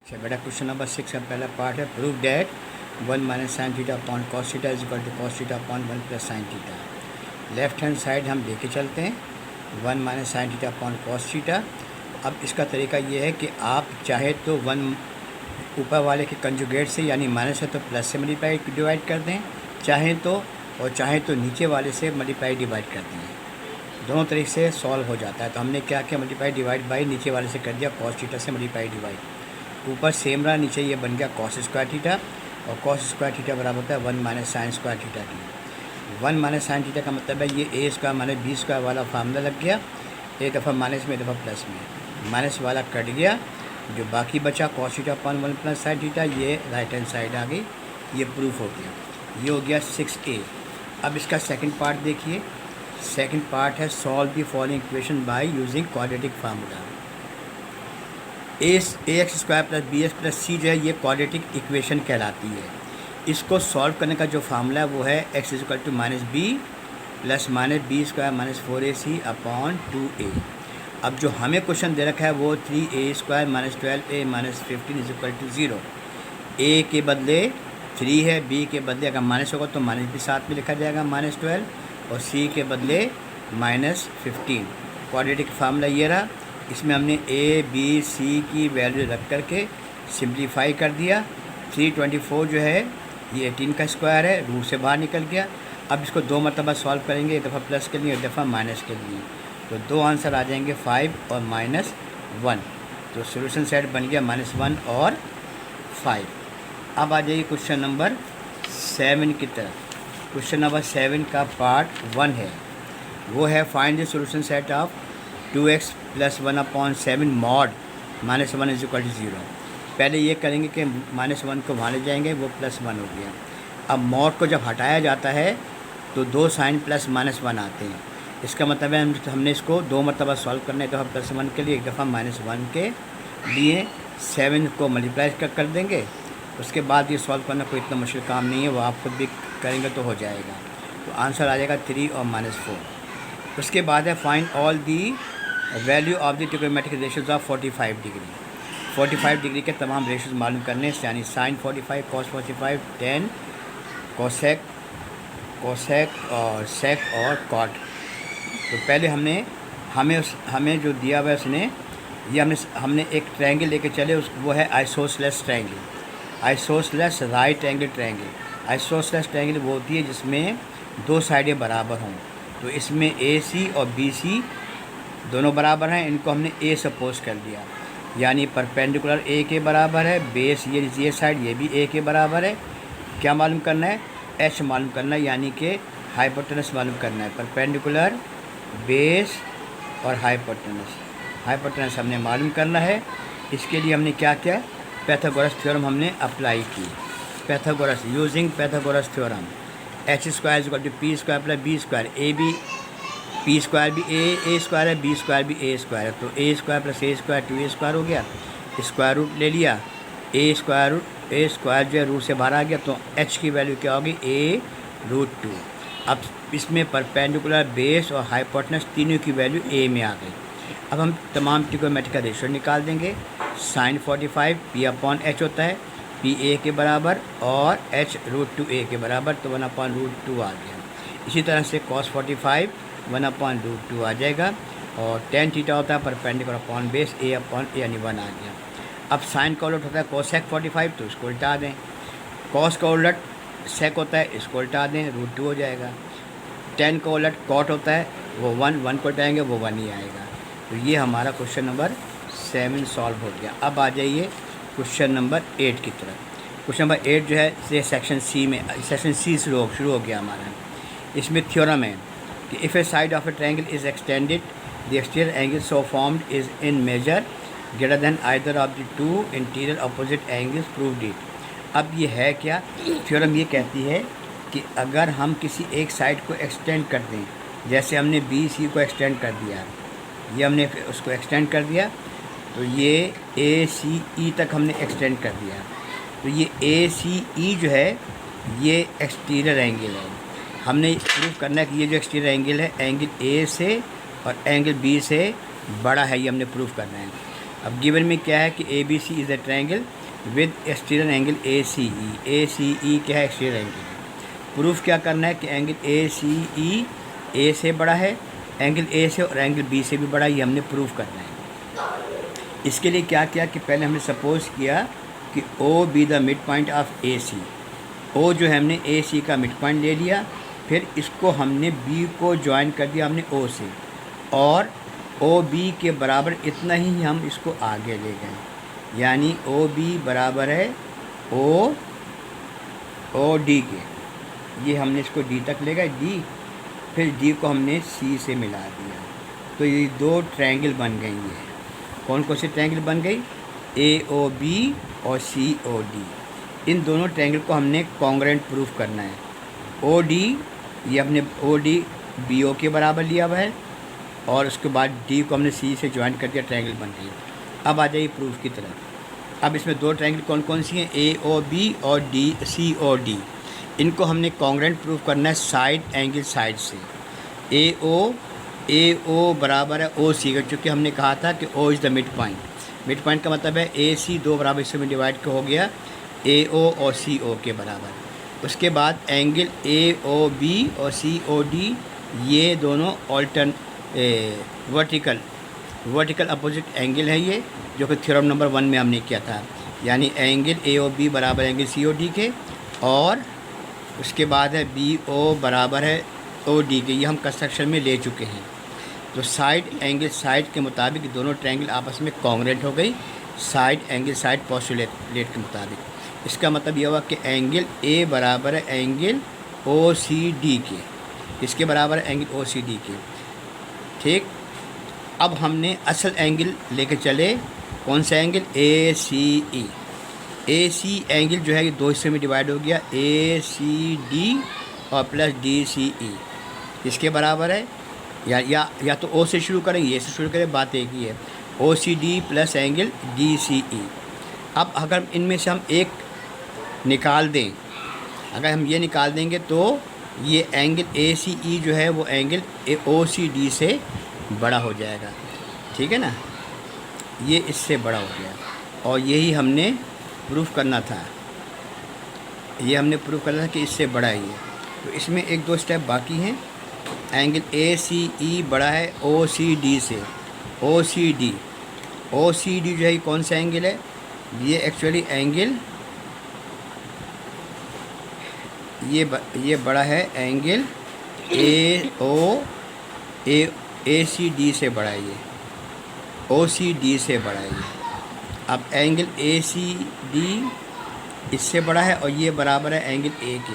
अच्छा बेटा, question number 6 का पहला पार्ट है prove that 1 minus sine theta upon cos theta is equal to cos theta upon 1 plus sine theta. Left hand side हम लेके चलते हैं 1 minus sine theta upon cos theta. अब इसका तरीका ये है कि आप चाहे तो 1 ऊपर वाले के कंजुगेट से यानी माइनस है तो प्लस से मल्टीप्लाई डिवाइड कर दें, चाहे तो नीचे वाले से मल्टीप्लाई डिवाइड कर दें। दोनों तरीके से सॉल्व हो जाता है। तो हमने क्या किया, मल्टीप्लाई डिवाइड बाई नीचे वाले से कर दिया कॉस थीटा से मल्टीप्लाई डिवाइड, ऊपर सेम रहा, नीचे ये बन गया कॉस स्क्वायर थीटा और कॉस स्क्वायर थीटा बराबर होता है 1 माइनस साइन स्क्वायर थीटा की। 1 माइनस साइन थीटा का मतलब है ये ए स्क्वायर माइनस बी स्क्वायर वाला फार्मूला लग गया, एक दफ़ा माइनस में एक दफ़ा प्लस में, माइनस वाला कट गया, जो बाकी बचा cos theta upon 1 plus sine theta, ये राइट हैंड साइड आ गई, ये प्रूफ हो गया। ये हो गया 6A। अब इसका सेकंड पार्ट देखिए। सेकंड पार्ट है solve the following equation by using quadratic formula. ax square plus bx plus c जो है ये क्वाड्रेटिक इक्वेशन कहलाती है। इसको सॉल्व करने का जो फार्मूला है वो है x is equal to minus b plus minus b square minus 4ac upon 2a। अब जो हमें क्वेश्चन दे रखा है वो 3a square minus 12a minus 15 is equal to 0। a के बदले 3 है, b के बदले अगर माइनस होगा तो माइनस भी साथ में लिखा जाएगा -12, और c के बदले -15। क्वाड्रेटिक फार्मूला ये रहा। इसमें हमने a b c की वैल्यू रख करके सिंप्लीफाई कर दिया। 324 जो है ये 18 का स्क्वायर है, रूट से बाहर निकल गया। अब इसको दो मरतबा सॉल्व करेंगे, एक दफ़ा प्लस के लिए एक दफ़ा माइनस के लिए, तो दो आंसर आ जाएंगे 5 और -1। तो सोल्यूशन सेट बन गया -1 और 5। अब आ जाइए क्वेश्चन नंबर 7 की तरफ। क्वेश्चन नंबर 7 का पार्ट 1 है, वो है find the solution set of 2x plus 1 upon 7 mod -1 is equal to 0। पहले ये करेंगे कि -1 को वहाँ ले जाएंगे, वो +1 हो गया। अब मॉड को जब हटाया जाता है तो दो साइन प्लस -1 आते हैं। इसका मतलब है हमने इसको दो मरतबा सॉल्व करना है, एक दफ़ा +1 के लिए एक दफ़ा -1 के लिए। 7 को मल्टीप्लाई कर देंगे, उसके बाद ये सॉल्व करना कोई इतना मुश्किल काम नहीं है, वो आप खुद भी करेंगे तो हो जाएगा। तो आंसर आ जाएगा 3 और -4। उसके बाद है find all the value of the trigonometric ratios of 45 degree. 45 degree के तमाम रेशियोज मालूम करने से, यानी साइन 45, कॉस 45, टेन, कोसेक और सेक और कॉट। तो पहले हमें जो दिया हुआ है उसने, ये हमने एक ट्रायंगल लेके चले, वो है isosceles triangle, isosceles right angle triangle. Isosceles triangle वो होती है जिसमें दो साइडें बराबर हों। तो इसमें AC और BC दोनों बराबर हैं, इनको हमने A सपोज कर दिया, यानी परपेंडिकुलर A के बराबर है, बेस ये साइड ये भी A के बराबर है। क्या मालूम करना है? H मालूम करना है, यानी कि हाइपोटेनस मालूम करना है। परपेंडिकुलर, बेस और हाइपोटेनस हमने मालूम करना है। इसके लिए हमने क्या किया, पैथागोरस थ्योरम हमने अप्लाई की। Pythagoras, using Pythagoras theorem, H square equal to P square plus B square, A B P square भी ए स्क्वायर है, B स्क्वायर भी A स्क्वायर है, तो A square plus A square 2A square हो गया। स्क्वायर रूट ले लिया, A स्क्वायर जो है रूट से बाहर आ गया, तो H की वैल्यू क्या होगी, A√2। अब इसमें परपेंडिकुलर, बेस और हाइपोटेनस तीनों की वैल्यू A में आ गई। अब हम तमाम ट्रिग्नोमेट्रिक का रेशियो निकाल देंगे। साइन 45 P अपॉन H होता है, P A के बराबर और H√2A के बराबर, तो 1/√2 आ गया। इसी तरह से cos 45 1/√2 आ जाएगा, और tan थीटा होता है perpendicular upon base A upon A, यानी 1 आ गया। अब साइन का उलट होता है कोसेक 45, तो इसको उल्टा दें। कॉस का उलट सेक होता है, इसको उल्टा दें, √2 हो जाएगा। tan का उलट कॉट होता है, वो 1 को उल्टाएंगे, वो 1 ही आएगा। तो ये हमारा क्वेश्चन नंबर 7 सॉल्व हो गया। अब आ जाइए क्वेश्चन नंबर 8 की तरफ। क्वेश्चन नंबर 8 जो है ये सेक्शन C शुरू हो गया हमारा। इसमें थ्योरम है कि if a side of a triangle is extended, the exterior angle so formed is in measure greater than either of the two interior opposite angles, proved it. अब ये है क्या, थ्योरम ये कहती है कि अगर हम किसी एक साइड को एक्सटेंड कर दें, जैसे हमने BC को एक्सटेंड कर दिया, ये हमने उसको एक्सटेंड कर दिया, तो ये ACE तक हमने एक्सटेंड कर दिया, तो ये ACE जो है ये एक्सटीरियर एंगल है। हमने प्रूव करना है कि ये जो एक्सटीरियर एंगल है, एंगल A से और एंगल B से बड़ा है, ये हमने प्रूव करना है। अब गिवन में क्या है कि A B C is a triangle with exterior angle A C E क्या है, एक्सटीरियर एंगल। प्रूफ क्या करना है कि एंगल ए सी ई ए से बड़ा है, एंगल ए से और एंगल बी से भी बड़ा है, ये हमने प्रूफ करना है। इसके लिए क्या किया कि पहले हमने सपोज़ किया कि O be the mid point of A C. O जो है हमने ए सी का मिड पॉइंट ले लिया, फिर इसको हमने बी को ज्वाइन कर दिया हमने ओ से, और ओ बी के बराबर इतना ही हम इसको आगे ले गए, यानी ओ बी बराबर है ओ डी के। ये हमने इसको डी तक ले गए, डी, फिर डी को हमने सी से मिला दिया, तो ये दो ट्रायंगल बन गई है। कौन कौन सी ट्रायंगल बन गई, ए ओ बी और सी ओ डी। इन दोनों ट्रायंगल को हमने कॉन्ग्रुएंट प्रूफ करना है। ओ डी, ये हमने ओ डी बी ओ के बराबर लिया हुआ है, और उसके बाद डी को हमने सी से ज्वाइन कर दिया, ट्रायंगल बन गई। अब आ जाइए प्रूफ की तरफ। अब इसमें दो ट्रायंगल कौन कौन सी हैं, ए ओ बी और डी सी ओ डी। इनको हमने कॉन्ग्रुएंट प्रूफ करना है साइड एंगल साइड से। ए ओ बराबर है ओ सी का, चूँकि हमने कहा था कि O is the mid point. Mid point का मतलब है ए सी दो बराबर हिस्सों में डिवाइड हो गया, ए ओ और सी ओ के बराबर। उसके बाद एंगल ए ओ बी और सी ओ डी, ये दोनों वर्टिकल अपोजिट एंगल है, ये जो कि थ्योरम नंबर 1 में हमने किया था, यानी एंगल ए ओ बी बराबर एंगल सी ओ डी के, और उसके बाद है बी ओ बराबर है ओ डी के। ये हम कंस्ट्रक्शन में ले चुके हैं। तो साइड एंगल साइड के मुताबिक दोनों ट्रायंगल आपस में कॉन्ग्रुएंट हो गई, साइड एंगल साइड पोस्टुलेट के मुताबिक। इसका मतलब ये हुआ कि एंगल ए बराबर है एंगल ओ सी डी के, इसके बराबर है एंगल ओ सी डी के, ठीक। अब हमने असल एंगल लेके चले, कौन सा angle, A C E. A C angle जो है ये दो हिस्से में डिवाइड हो गया, ए सी डी और प्लस डी सी ई, इसके बराबर है। या तो ओ से शुरू करें, ये से शुरू करें, बात एक ही है, O C D plus angle D C E. अब अगर इनमें से हम एक निकाल दें, अगर हम ये निकाल देंगे तो ये एंगल ए सी ई जो है वो एंगल ओ सी डी से बड़ा हो जाएगा, ठीक है ना, ये इससे बड़ा हो गया। और यही हमने प्रूफ करना था, ये हमने प्रूफ करना था कि इससे बड़ा है ये। तो इसमें एक दो स्टेप बाकी हैं। एंगल ए सी ई बड़ा है ओ सी डी से, ओ सी डी जो है कौन सा एंगल है, ये एक्चुअली एंगल ये बड़ा है एंगल ए सी डी से बड़ा है, ये ओ सी डी से बड़ा है ये। अब एंगल ए सी डी इससे बड़ा है और ये बराबर है एंगल ए के,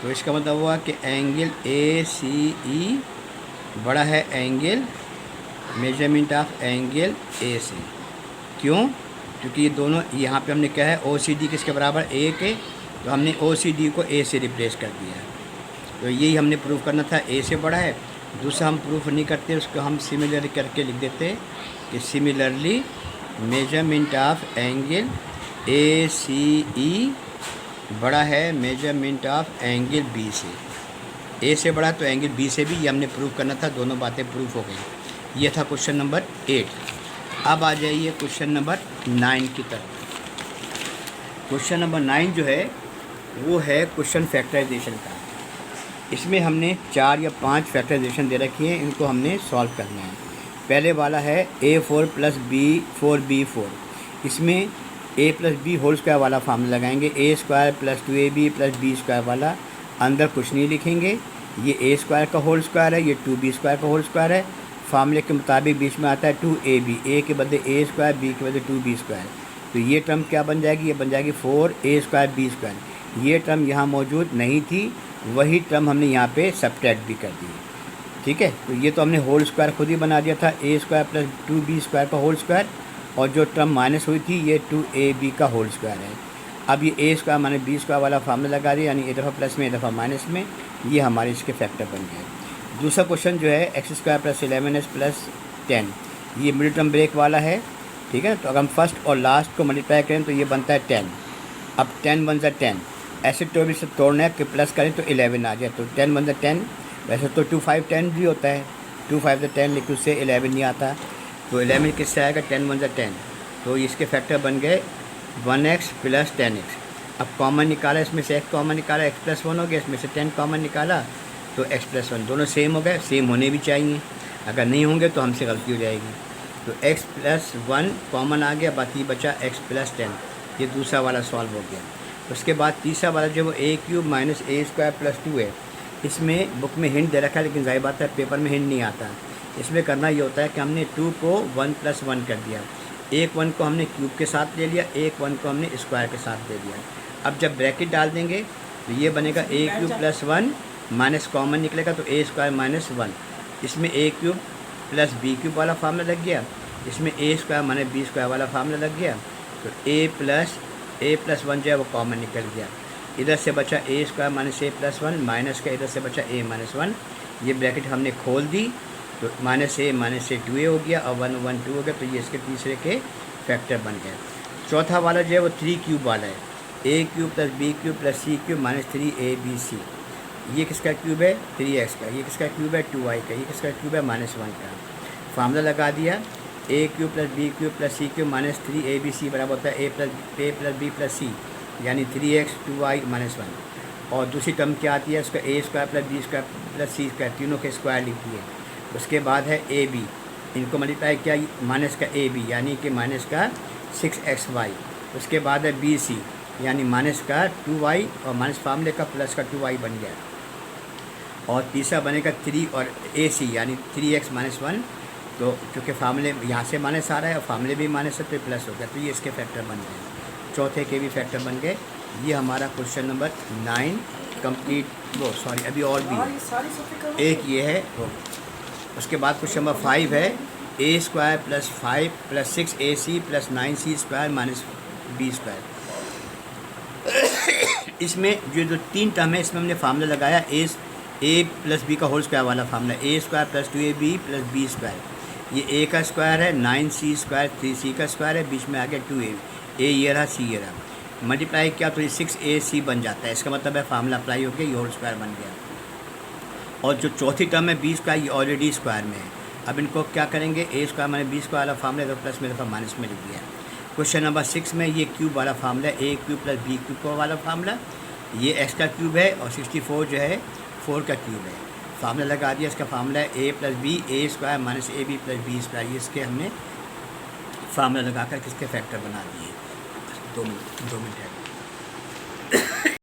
तो इसका मतलब हुआ कि एंगल ए सी ई बड़ा है एंगल मेजरमेंट ऑफ एंगल ए से। क्यों, क्योंकि ये दोनों यहाँ पे हमने क्या है, ओ सी डी किसके बराबर, ए के, तो हमने ओ सी डी को ए से रिप्लेस कर दिया। तो यही हमने प्रूफ करना था, ए से बड़ा है। दूसरा हम प्रूफ नहीं करते, उसको हम सिमिलर करके लिख देते कि similarly measurement of angle A C E बड़ा है मेजरमेंट ऑफ एंगल बी से। ए से बड़ा तो एंगल बी से भी, ये हमने प्रूफ करना था, दोनों बातें प्रूफ हो गई। ये था क्वेश्चन नंबर 8। अब आ जाइए क्वेश्चन नंबर 9 की तरफ। क्वेश्चन नंबर 9 जो है वो है क्वेश्चन फैक्टराइजेशन का। इसमें हमने 4 या 5 फैक्टराइजेशन दे रखी है, इनको हमने सॉल्व करना है। पहले वाला है A4 + B4 इसमें a + b होल स्क्वायर वाला फार्मूला लगाएंगे, a² + 2ab + b² वाला। अंदर कुछ नहीं लिखेंगे, ये a² का होल स्क्वायर है, ये 2b² का होल स्क्वायर है। फार्मूले के मुताबिक बीच में आता है 2ab, a के बदले a², b के बदले 2b²। तो ये टर्म क्या बन जाएगी, ये बन जाएगी 4a² b²। ये टर्म यहाँ मौजूद नहीं थी, वही टर्म हमने यहाँ पे सब्ट्रैक्ट भी कर दी, ठीक है। तो ये तो हमने होल स्क्वायर खुद ही बना दिया था, a² + 2b² का होल स्क्वायर, और जो टर्म माइनस हुई थी ये 2ab का होल स्क्वायर है। अब ये a² - b² वाला फार्मूला लगा दिया, यानी एक दफ़ा प्लस में एक दफ़ा माइनस में, ये हमारे इसके फैक्टर बन गए। दूसरा क्वेश्चन जो है x² + 11s + 10, ये मिडिल टर्म ब्रेक वाला है, ठीक है। तो अगर हम फर्स्ट और लास्ट को मल्टीप्लाई करें तो ये बनता है 10। अब 10 × 1 = 10, ऐसे तो भी से तोड़ना है कि प्लस करें तो 11 आ जाए, तो 10 × 10। वैसे तो 2 × 5 = 10 भी होता है, 2 × 5 = 10, लेकिन उससे 11 नहीं आता। तो 11 किससे आएगा, 10 × 10, तो इसके फैक्टर बन गए 1x + 10x। अब कॉमन निकाला, इसमें से x कॉमन निकाला, x + 1 हो गया, इसमें से 10 कॉमन निकाला तो x + 1, दोनों सेम हो गए, सेम होने भी चाहिए, अगर नहीं होंगे तो हमसे गलती हो जाएगी। तो x + 1 कॉमन आ गया, बाकी बचा x + 10, ये दूसरा वाला सॉल्व हो गया। उसके बाद तीसरा वाला जो वो a³ - a² + 2 है, इसमें बुक में हिंट दे रखा है, लेकिन ज़ाहिर बात है पेपर में हिंट नहीं आता। इसमें करना ये होता है कि हमने 2 को 1 + 1 कर दिया, एक 1 को हमने क्यूब के साथ ले लिया, एक 1 को हमने स्क्वायर के साथ ले लिया। अब जब ब्रैकेट डाल देंगे तो ये बनेगा a³ + 1 माइनस कॉमन निकलेगा तो a² - 1, इसमें a³ + b³ वाला फार्मूला लग गया, इसमें a² - b² वाला फार्मूला लग गया, तो a + 1 जो है वो कॉमन निकल गया। इधर से बचा a² - a + 1 माइनस का, इधर से बचा a - 1, ये ब्रैकेट हमने खोल दी तो -a 2a हो गया और 1 1 2 हो गया, तो ये इसके तीसरे के फैक्टर बन गए। चौथा वाला जो है वो 3³ वाला है, a³ + b³ + c³ - 3abc, ये किसका क्यूब है, 3x का, ये किसका क्यूब है, 2y का, ये किसका क्यूब है, -1 का। फार्मूला लगा दिया, a³ + b³ + c³ - 3abc बराबर होता है a + b + c, यानी 3x 2y - 1। और दूसरी टर्म क्या आती है, उसका a² + b² + c², तीनों के स्क्वायर लिख दिए। उसके बाद है ab, इनको मल्टीप्लाई किया माइनस का ab, यानी कि माइनस का 6xy। उसके बाद है bc, यानी माइनस का 2y और माइनस फार्मूले का प्लस का 2y बन गया। और तीसरा बनेगा 3 और ac, यानी 3x - 1, तो चूँकि फार्मूले यहाँ से माइनस आ रहा है और फार्मूले भी माइनस है तो प्लस हो गया, तो ये इसके फैक्टर बन गए, चौथे के भी फैक्टर बन गए। ये हमारा क्वेश्चन नंबर 9 कंप्लीट, वो सॉरी अभी और भी है, एक ये है वो। उसके बाद क्वेश्चन नंबर 5 है a² + 5 + 6ac + 9c² - b²। इसमें जो 3 टर्म है, इसमें हमने फार्मूला लगाया a + b का होल स्क्वायर वाला फार्मूला, a² + 2ab + b², ये a का स्क्वायर है, 9c² 3c का स्क्वायर है, बीच में आ गया 2a, a ये रहा, c ये रहा, मल्टीप्लाई किया तो ये 6ac बन जाता है, इसका मतलब है फार्मूला अप्लाई हो गया, ये होल स्क्वायर बन गया। और जो चौथी टर्म है b², ये ऑलरेडी स्क्वायर में है। अब इनको क्या करेंगे, a² - b² वाला फार्मूला तो प्लस में दफ़ा माइनस में लिख दिया। क्वेश्चन नंबर 6 में ये क्यूब वाला फार्मूला, a³ + b³ वाला फार्मूला, ये x का क्यूब है और 64 जो है 4 का क्यूब है। फार्मूला लगा दिया, इसका फार्मूला है a + b a² - ab + b², ये इसके हमने फार्मूला लगाकर किसके फैक्टर बना दिए। 2 मिनट है।